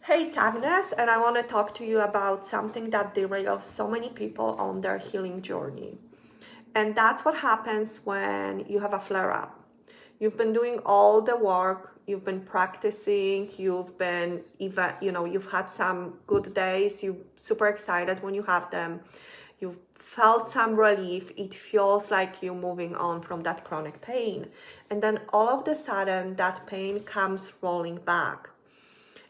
Hey, it's Agnes, and I want to talk to you about something that derails so many people on their healing journey. And that's what happens when you have a flare up. You've been doing all the work, you've been practicing, you've been even, you've had some good days, you're super excited when you have them. You felt some relief. It feels like you're moving on from that chronic pain. And then all of a sudden, that pain comes rolling back.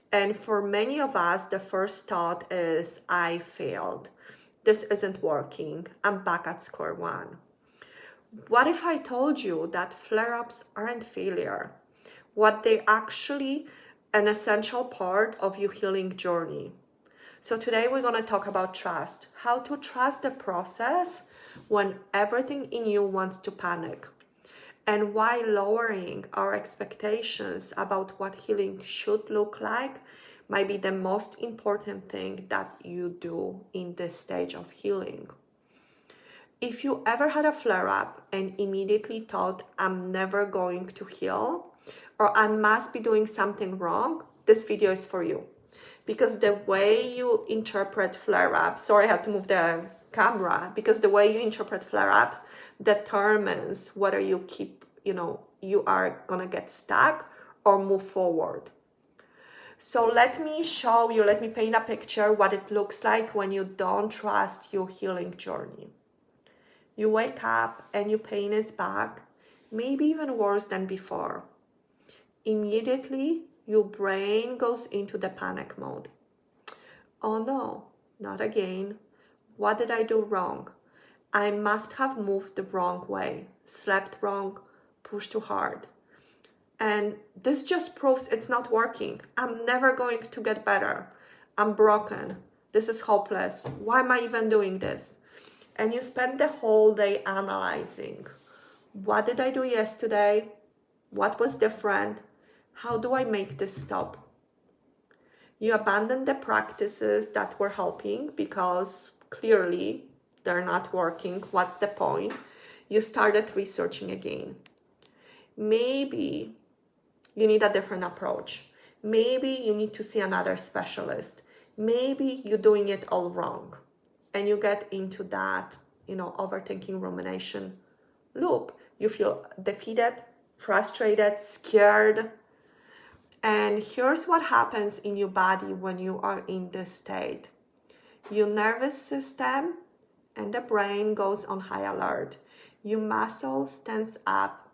And for many of us, the first thought is, I failed. This isn't working. I'm back at square one. What if I told you that flare-ups aren't failure? What they actually an essential part of your healing journey. So today we're going to talk about trust. How to trust the process when everything in you wants to panic. And why lowering our expectations about what healing should look like might be the most important thing that you do in this stage of healing. If you ever had a flare-up and immediately thought, I'm never going to heal, or I must be doing something wrong, this video is for you. Because the way you interpret flare-ups, sorry, I have to move the camera, because the way you interpret flare-ups determines whether you keep, you are gonna get stuck or move forward. So let me show you, let me paint a picture what it looks like when you don't trust your healing journey. You wake up and your pain is back, maybe even worse than before. Immediately, your brain goes into the panic mode. Oh no, not again. What did I do wrong? I must have moved the wrong way, slept wrong, pushed too hard. And this just proves it's not working. I'm never going to get better. I'm broken. This is hopeless. Why am I even doing this? And you spend the whole day analyzing. What did I do yesterday? What was different? How do I make this stop? You abandon the practices that were helping because clearly they're not working. What's the point? You started researching again. Maybe you need a different approach. Maybe you need to see another specialist. Maybe you're doing it all wrong. And you get into that, overthinking rumination loop. You feel defeated, frustrated, scared. And here's what happens in your body when you are in this state. Your nervous system and the brain goes on high alert. Your muscles tense up.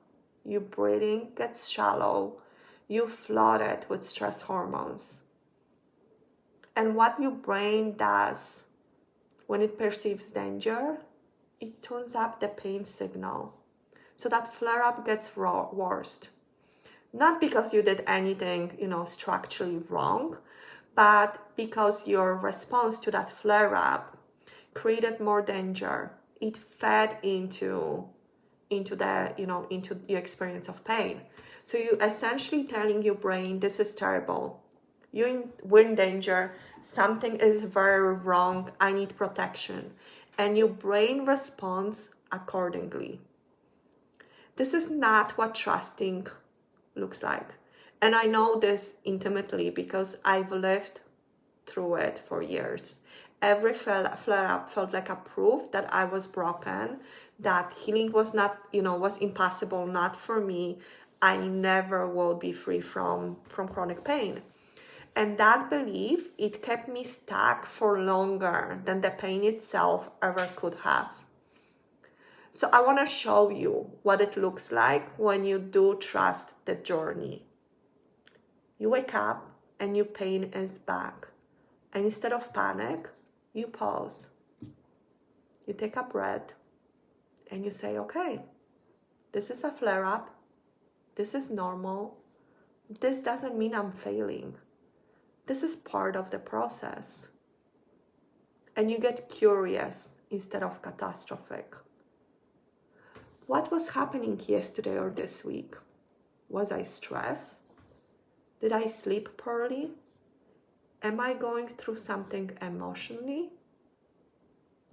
Your breathing gets shallow. You flooded with stress hormones. And what your brain does when it perceives danger, it turns up the pain signal. So that flare-up gets worse. Not because you did anything, structurally wrong, but because your response to that flare-up created more danger. It fed into your experience of pain. So you essentially telling your brain, this is terrible. We're in danger. Something is very wrong. I need protection. And your brain responds accordingly. This is not what trusting looks like. And I know this intimately because I've lived through it for years. Every flare-up felt like a proof that I was broken, that healing was not, was impossible, not for me. I never will be free from chronic pain. And that belief, it kept me stuck for longer than the pain itself ever could have. So I want to show you what it looks like when you do trust the journey. You wake up and your pain is back. And instead of panic, you pause. You take a breath and you say, okay, this is a flare-up. This is normal. This doesn't mean I'm failing. This is part of the process. And you get curious instead of catastrophic. What was happening yesterday or this week? Was I stressed? Did I sleep poorly? Am I going through something emotionally?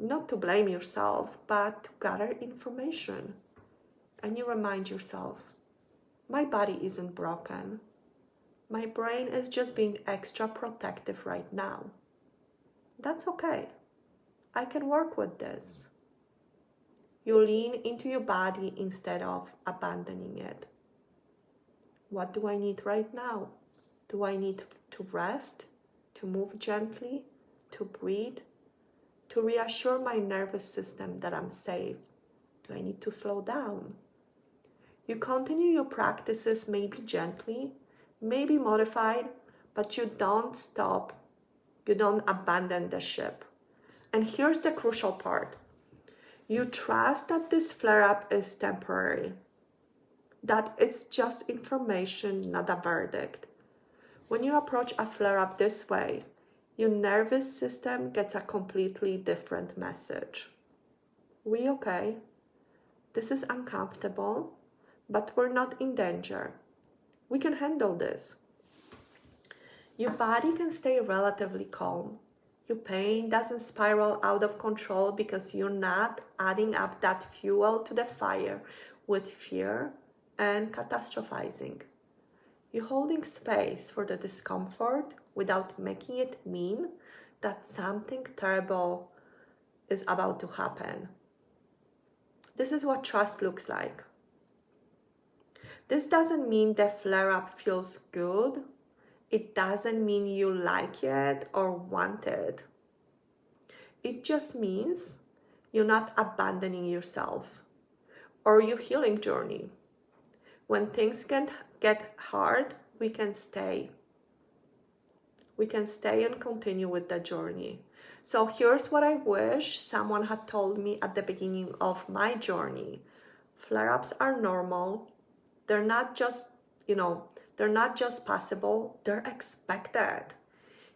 Not to blame yourself, but to gather information. And you remind yourself, my body isn't broken. My brain is just being extra protective right now. That's okay. I can work with this. You lean into your body instead of abandoning it. What do I need right now? Do I need to rest, to move gently, to breathe, to reassure my nervous system that I'm safe? Do I need to slow down? You continue your practices, maybe gently, maybe modified, but you don't stop. You don't abandon the ship. And here's the crucial part. You trust that this flare-up is temporary, that it's just information, not a verdict. When you approach a flare-up this way, your nervous system gets a completely different message. We okay? This is uncomfortable, but we're not in danger. We can handle this. Your body can stay relatively calm. Your pain doesn't spiral out of control because you're not adding up that fuel to the fire with fear and catastrophizing. You're holding space for the discomfort without making it mean that something terrible is about to happen. This is what trust looks like. This doesn't mean the flare-up feels good. It doesn't mean you like it or want it. It just means you're not abandoning yourself or your healing journey. When things get hard, we can stay. We can stay and continue with the journey. So here's what I wish someone had told me at the beginning of my journey. Flare-ups are normal. They're not just, they're not just possible, they're expected.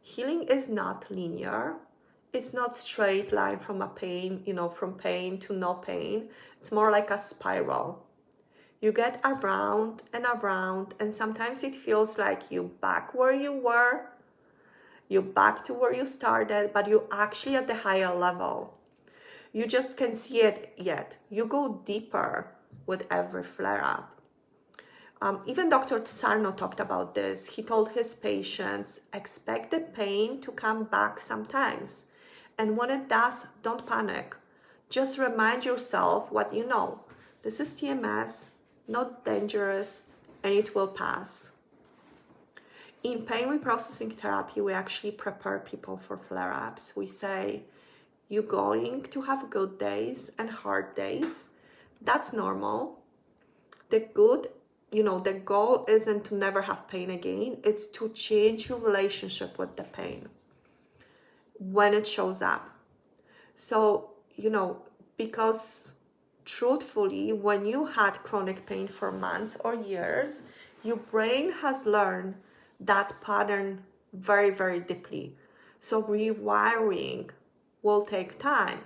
Healing is not linear. It's not straight line from from pain to no pain. It's more like a spiral. You get around, and sometimes it feels like you're back where you were. You're back to where you started, but you're actually at the higher level. You just can't see it yet. You go deeper with every flare-up. Even Dr. Sarno talked about this. He told his patients, expect the pain to come back sometimes. And when it does, don't panic. Just remind yourself what you know. This is TMS, not dangerous, and it will pass. In pain reprocessing therapy, we actually prepare people for flare-ups. We say, you're going to have good days and hard days. That's normal. The goal isn't to never have pain again. It's to change your relationship with the pain when it shows up. So, because truthfully, when you had chronic pain for months or years, your brain has learned that pattern very, very deeply. So rewiring will take time.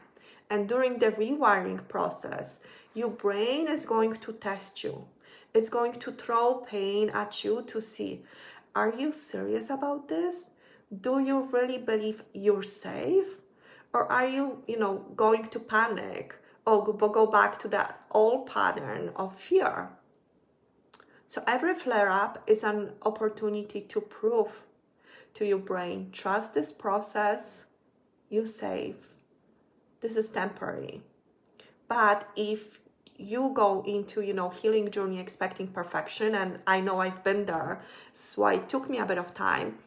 And during the rewiring process, your brain is going to test you. It's going to throw pain at you to see, are you serious about this? Do you really believe you're safe? Or are you, going to panic or go back to that old pattern of fear? So every flare-up is an opportunity to prove to your brain, trust this process, you're safe. This is temporary. But if you go into, healing journey expecting perfection, and I know I've been there, that's why it took me a bit of time,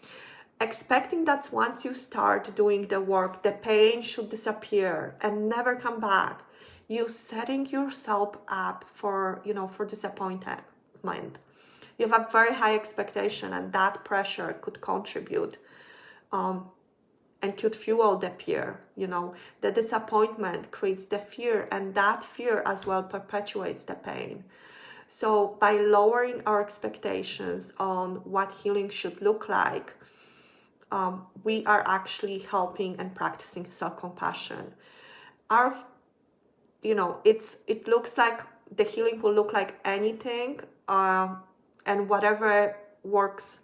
expecting that once you start doing the work, the pain should disappear and never come back, you're setting yourself up for disappointment. You have a very high expectation, and that pressure could contribute and could fuel the fear. The disappointment creates the fear, and that fear as well perpetuates the pain. So by lowering our expectations on what healing should look like, we are actually helping and practicing self-compassion. It looks like the healing will look like anything, and whatever works